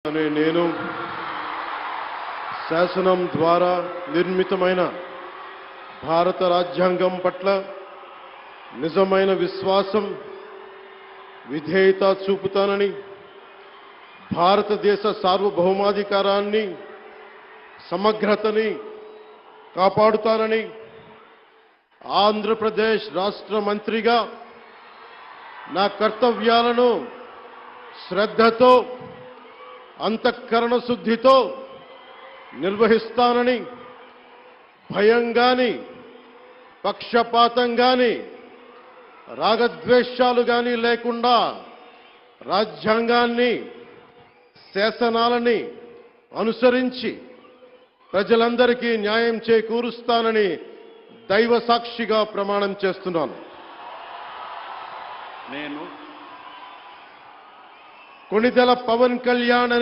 నేను శాసనం ద్వారా నిర్మితమైన భారత రాజ్యాంగం పట్ల నిజమైన విశ్వాసం విధేయత చూపుతానని భారతదేశ సార్వభౌమాధికారాన్ని సమగ్రతని కాపాడుతానని ఆంధ్రప్రదేశ్ రాష్ట్ర మంత్రిగా నా కర్తవ్యాలను శ్రద్ధతో అంతఃకరణ శుద్ధితో నిర్వహిస్తానని భయం గాని పక్షపాతం గాని రాగద్వేషాలు గాని లేకుండా రాజ్యాంగాన్ని శాసనాలని అనుసరించి ప్రజలందరికీ న్యాయం చేకూరుస్తానని దైవ సాక్షిగా ప్రమాణం చేస్తున్నాను. నేను కొణిదెల పవన్ కళ్యాణ్ అనే